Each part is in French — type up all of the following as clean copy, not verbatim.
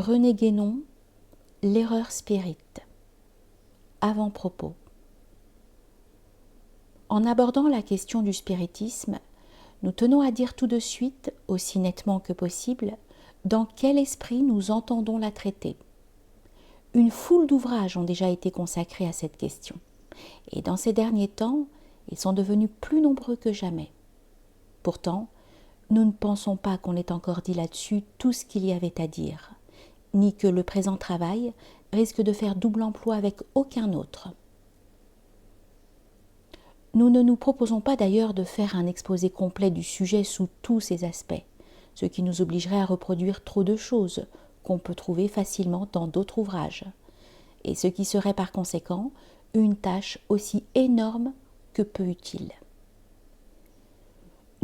René Guénon, l'erreur spirit. Avant-propos. En abordant la question du spiritisme, nous tenons à dire tout de suite, aussi nettement que possible, dans quel esprit nous entendons la traiter. Une foule d'ouvrages ont déjà été consacrés à cette question, et dans ces derniers temps, ils sont devenus plus nombreux que jamais. Pourtant, nous ne pensons pas qu'on ait encore dit là-dessus tout ce qu'il y avait à dire, ni que le présent travail risque de faire double emploi avec aucun autre. Nous ne nous proposons pas d'ailleurs de faire un exposé complet du sujet sous tous ses aspects, ce qui nous obligerait à reproduire trop de choses qu'on peut trouver facilement dans d'autres ouvrages, et ce qui serait par conséquent une tâche aussi énorme que peu utile.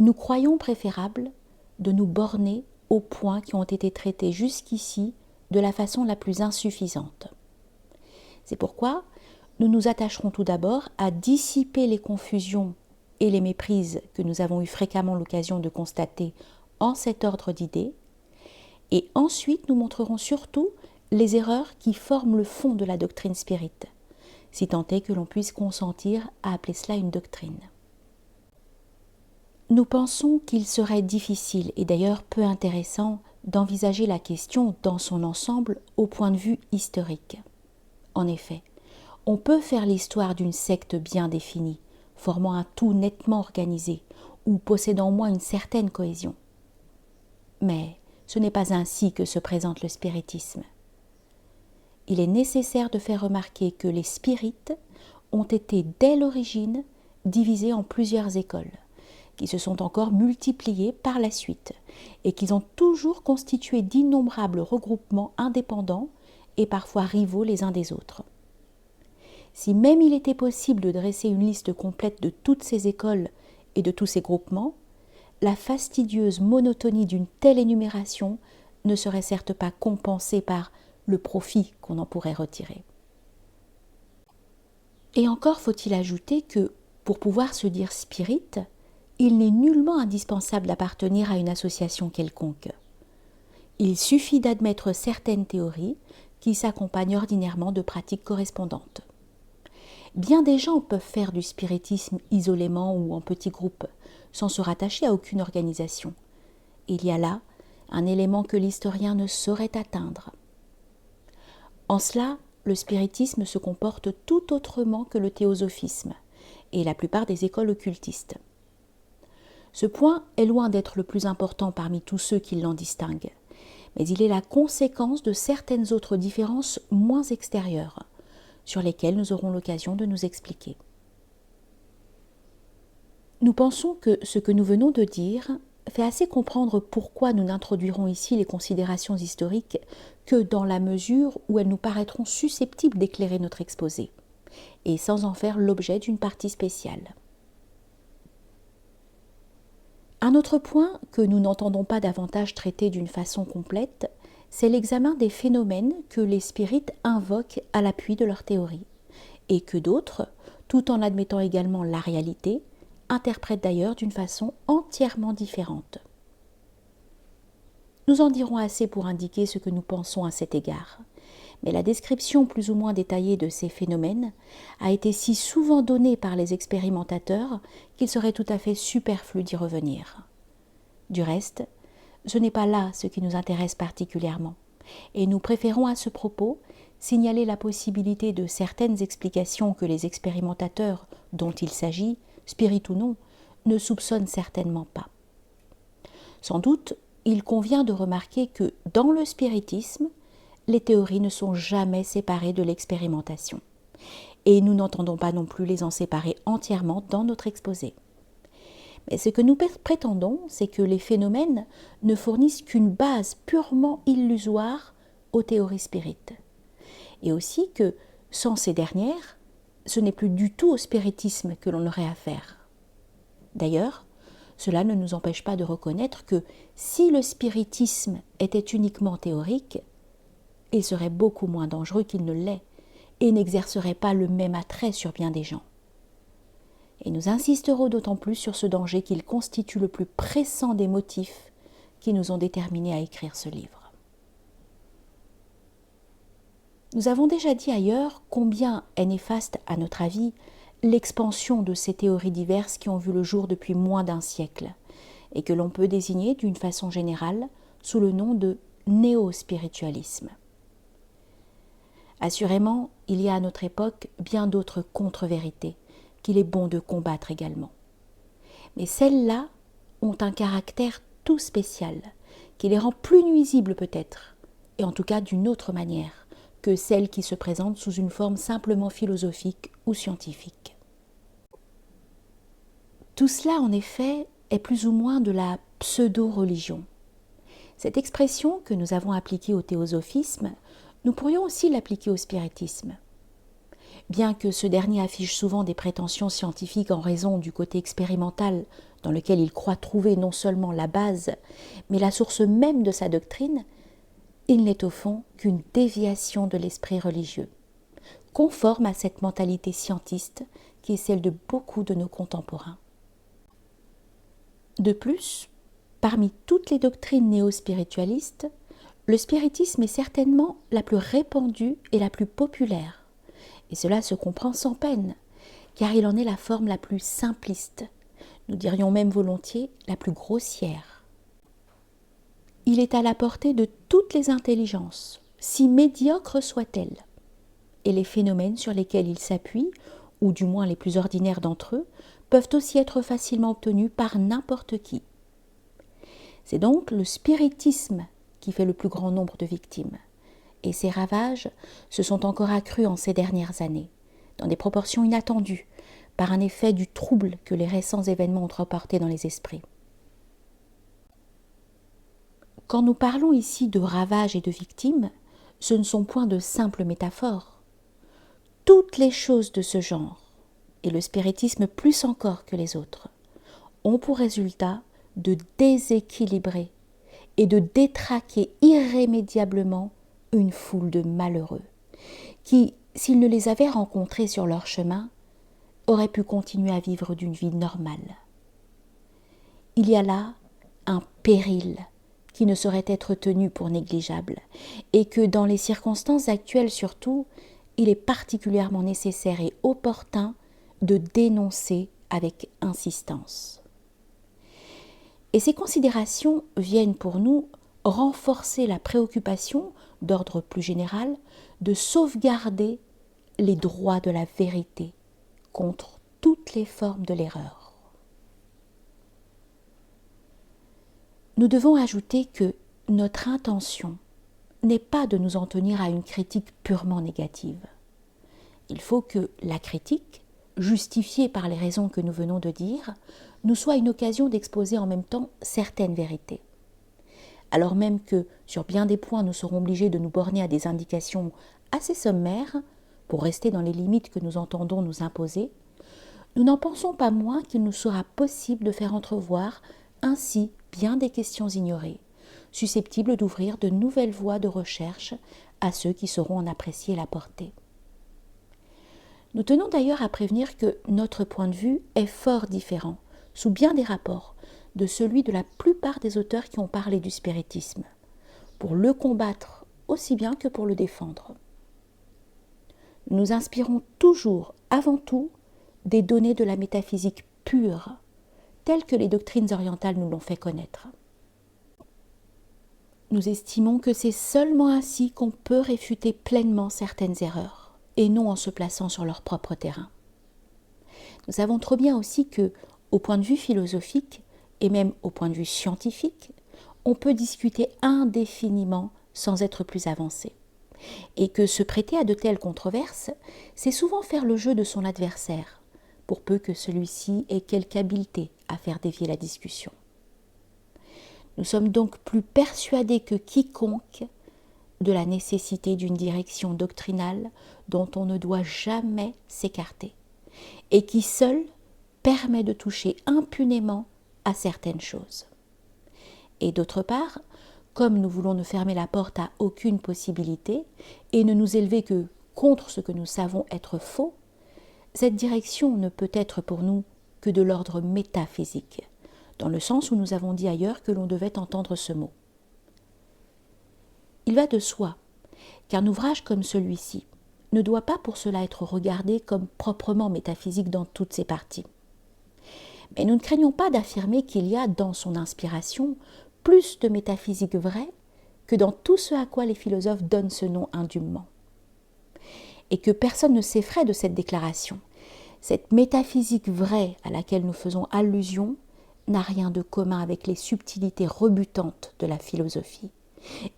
Nous croyons préférable de nous borner aux points qui ont été traités jusqu'ici de la façon la plus insuffisante. C'est pourquoi nous nous attacherons tout d'abord à dissiper les confusions et les méprises que nous avons eu fréquemment l'occasion de constater en cet ordre d'idées, et ensuite nous montrerons surtout les erreurs qui forment le fond de la doctrine spirit, si tant est que l'on puisse consentir à appeler cela une doctrine. Nous pensons qu'il serait difficile et d'ailleurs peu intéressant d'envisager la question dans son ensemble au point de vue historique. En effet, on peut faire l'histoire d'une secte bien définie, formant un tout nettement organisé ou possédant au moins une certaine cohésion. Mais ce n'est pas ainsi que se présente le spiritisme. Il est nécessaire de faire remarquer que les spirites ont été dès l'origine divisés en plusieurs écoles, qui se sont encore multipliées par la suite, et qu'ils ont toujours constitué d'innombrables regroupements indépendants et parfois rivaux les uns des autres. Si même il était possible de dresser une liste complète de toutes ces écoles et de tous ces groupements, la fastidieuse monotonie d'une telle énumération ne serait certes pas compensée par le profit qu'on en pourrait retirer. Et encore faut-il ajouter que, pour pouvoir se dire spirit, il n'est nullement indispensable d'appartenir à une association quelconque. Il suffit d'admettre certaines théories qui s'accompagnent ordinairement de pratiques correspondantes. Bien des gens peuvent faire du spiritisme isolément ou en petits groupes, sans se rattacher à aucune organisation. Il y a là un élément que l'historien ne saurait atteindre. En cela, le spiritisme se comporte tout autrement que le théosophisme et la plupart des écoles occultistes. Ce point est loin d'être le plus important parmi tous ceux qui l'en distinguent, mais il est la conséquence de certaines autres différences moins extérieures, sur lesquelles nous aurons l'occasion de nous expliquer. Nous pensons que ce que nous venons de dire fait assez comprendre pourquoi nous n'introduirons ici les considérations historiques que dans la mesure où elles nous paraîtront susceptibles d'éclairer notre exposé, et sans en faire l'objet d'une partie spéciale. Un autre point que nous n'entendons pas davantage traiter d'une façon complète, c'est l'examen des phénomènes que les spirites invoquent à l'appui de leur théorie, et que d'autres, tout en admettant également la réalité, interprètent d'ailleurs d'une façon entièrement différente. Nous en dirons assez pour indiquer ce que nous pensons à cet égard, mais la description plus ou moins détaillée de ces phénomènes a été si souvent donnée par les expérimentateurs qu'il serait tout à fait superflu d'y revenir. Du reste, ce n'est pas là ce qui nous intéresse particulièrement, et nous préférons à ce propos signaler la possibilité de certaines explications que les expérimentateurs dont il s'agit, spirit ou non, ne soupçonnent certainement pas. Sans doute, il convient de remarquer que dans le spiritisme, les théories ne sont jamais séparées de l'expérimentation, et nous n'entendons pas non plus les en séparer entièrement dans notre exposé. Mais ce que nous prétendons, c'est que les phénomènes ne fournissent qu'une base purement illusoire aux théories spirites, et aussi que, sans ces dernières, ce n'est plus du tout au spiritisme que l'on aurait affaire. D'ailleurs, cela ne nous empêche pas de reconnaître que si le spiritisme était uniquement théorique, il serait beaucoup moins dangereux qu'il ne l'est et n'exercerait pas le même attrait sur bien des gens. Et nous insisterons d'autant plus sur ce danger qu'il constitue le plus pressant des motifs qui nous ont déterminés à écrire ce livre. Nous avons déjà dit ailleurs combien est néfaste, à notre avis, l'expansion de ces théories diverses qui ont vu le jour depuis moins d'un siècle et que l'on peut désigner d'une façon générale sous le nom de néo-spiritualisme. Assurément, il y a à notre époque bien d'autres contre-vérités qu'il est bon de combattre également. Mais celles-là ont un caractère tout spécial, qui les rend plus nuisibles peut-être, et en tout cas d'une autre manière que celles qui se présentent sous une forme simplement philosophique ou scientifique. Tout cela, en effet, est plus ou moins de la pseudo-religion. Cette expression que nous avons appliquée au théosophisme, nous pourrions aussi l'appliquer au spiritisme. Bien que ce dernier affiche souvent des prétentions scientifiques en raison du côté expérimental dans lequel il croit trouver non seulement la base, mais la source même de sa doctrine, il n'est au fond qu'une déviation de l'esprit religieux, conforme à cette mentalité scientiste qui est celle de beaucoup de nos contemporains. De plus, parmi toutes les doctrines néo-spiritualistes, le spiritisme est certainement la plus répandue et la plus populaire. Et cela se comprend sans peine, car il en est la forme la plus simpliste, nous dirions même volontiers la plus grossière. Il est à la portée de toutes les intelligences, si médiocres soient-elles, et les phénomènes sur lesquels il s'appuie, ou du moins les plus ordinaires d'entre eux, peuvent aussi être facilement obtenus par n'importe qui. C'est donc le spiritisme qui fait le plus grand nombre de victimes. Et ces ravages se sont encore accrus en ces dernières années, dans des proportions inattendues, par un effet du trouble que les récents événements ont apporté dans les esprits. Quand nous parlons ici de ravages et de victimes, ce ne sont point de simples métaphores. Toutes les choses de ce genre, et le spiritisme plus encore que les autres, ont pour résultat de déséquilibrer et de détraquer irrémédiablement une foule de malheureux, qui, s'ils ne les avaient rencontrés sur leur chemin, auraient pu continuer à vivre d'une vie normale. Il y a là un péril qui ne saurait être tenu pour négligeable, et que dans les circonstances actuelles surtout, il est particulièrement nécessaire et opportun de dénoncer avec insistance. Et ces considérations viennent pour nous renforcer la préoccupation, d'ordre plus général, de sauvegarder les droits de la vérité contre toutes les formes de l'erreur. Nous devons ajouter que notre intention n'est pas de nous en tenir à une critique purement négative. Il faut que la critique, justifiée par les raisons que nous venons de dire, nous soit une occasion d'exposer en même temps certaines vérités. Alors même que, sur bien des points, nous serons obligés de nous borner à des indications assez sommaires, pour rester dans les limites que nous entendons nous imposer, nous n'en pensons pas moins qu'il nous sera possible de faire entrevoir ainsi bien des questions ignorées, susceptibles d'ouvrir de nouvelles voies de recherche à ceux qui sauront en apprécier la portée. Nous tenons d'ailleurs à prévenir que notre point de vue est fort différent, sous bien des rapports, de celui de la plupart des auteurs qui ont parlé du spiritisme, pour le combattre aussi bien que pour le défendre. Nous nous inspirons toujours, avant tout, des données de la métaphysique pure, telles que les doctrines orientales nous l'ont fait connaître. Nous estimons que c'est seulement ainsi qu'on peut réfuter pleinement certaines erreurs, et non en se plaçant sur leur propre terrain. Nous savons trop bien aussi que, au point de vue philosophique, et même au point de vue scientifique, on peut discuter indéfiniment sans être plus avancé. Et que se prêter à de telles controverses, c'est souvent faire le jeu de son adversaire, pour peu que celui-ci ait quelque habileté à faire dévier la discussion. Nous sommes donc plus persuadés que quiconque de la nécessité d'une direction doctrinale dont on ne doit jamais s'écarter, et qui seule permet de toucher impunément à certaines choses. Et d'autre part, comme nous voulons ne fermer la porte à aucune possibilité et ne nous élever que contre ce que nous savons être faux, cette direction ne peut être pour nous que de l'ordre métaphysique, dans le sens où nous avons dit ailleurs que l'on devait entendre ce mot. Il va de soi qu'un ouvrage comme celui-ci ne doit pas pour cela être regardé comme proprement métaphysique dans toutes ses parties. Mais nous ne craignons pas d'affirmer qu'il y a dans son inspiration plus de métaphysique vraie que dans tout ce à quoi les philosophes donnent ce nom indûment. Et que personne ne s'effraie de cette déclaration. Cette métaphysique vraie à laquelle nous faisons allusion n'a rien de commun avec les subtilités rebutantes de la philosophie,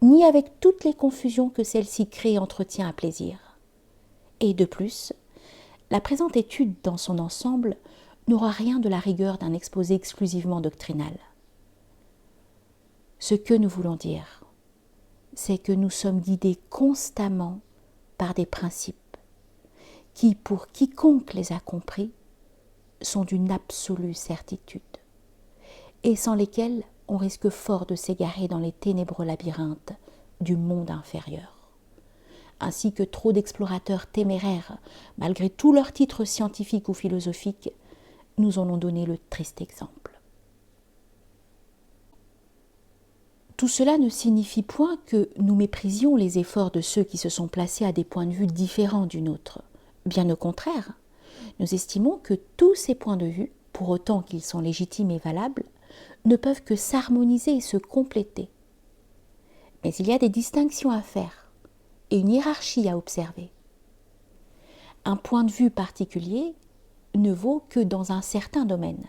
ni avec toutes les confusions que celle-ci crée et entretient à plaisir. Et de plus, la présente étude dans son ensemble n'aura rien de la rigueur d'un exposé exclusivement doctrinal. Ce que nous voulons dire, c'est que nous sommes guidés constamment par des principes qui, pour quiconque les a compris, sont d'une absolue certitude, et sans lesquels on risque fort de s'égarer dans les ténébreux labyrinthes du monde inférieur. Ainsi que trop d'explorateurs téméraires, malgré tous leurs titres scientifiques ou philosophiques, nous en ont donné le triste exemple. Tout cela ne signifie point que nous méprisions les efforts de ceux qui se sont placés à des points de vue différents du nôtre. Bien au contraire, nous estimons que tous ces points de vue, pour autant qu'ils sont légitimes et valables, ne peuvent que s'harmoniser et se compléter. Mais il y a des distinctions à faire et une hiérarchie à observer. Un point de vue particulier ne vaut que dans un certain domaine,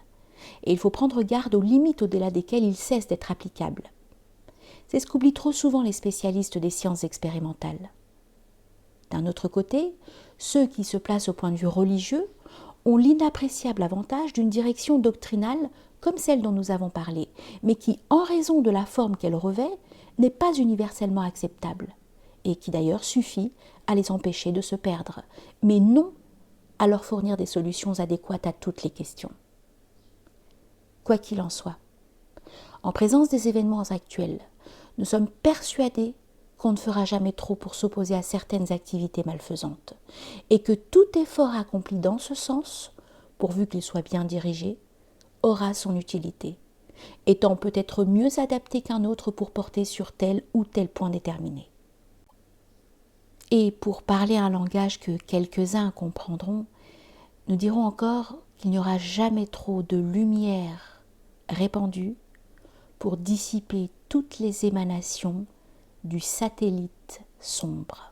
et il faut prendre garde aux limites au-delà desquelles il cesse d'être applicable. C'est ce qu'oublient trop souvent les spécialistes des sciences expérimentales. D'un autre côté, ceux qui se placent au point de vue religieux ont l'inappréciable avantage d'une direction doctrinale comme celle dont nous avons parlé, mais qui, en raison de la forme qu'elle revêt, n'est pas universellement acceptable, et qui d'ailleurs suffit à les empêcher de se perdre, mais non à leur fournir des solutions adéquates à toutes les questions. Quoi qu'il en soit, en présence des événements actuels, nous sommes persuadés qu'on ne fera jamais trop pour s'opposer à certaines activités malfaisantes, et que tout effort accompli dans ce sens, pourvu qu'il soit bien dirigé, aura son utilité, étant peut-être mieux adapté qu'un autre pour porter sur tel ou tel point déterminé. Et pour parler un langage que quelques-uns comprendront, nous dirons encore qu'il n'y aura jamais trop de lumière répandue pour dissiper toutes les émanations du satellite sombre.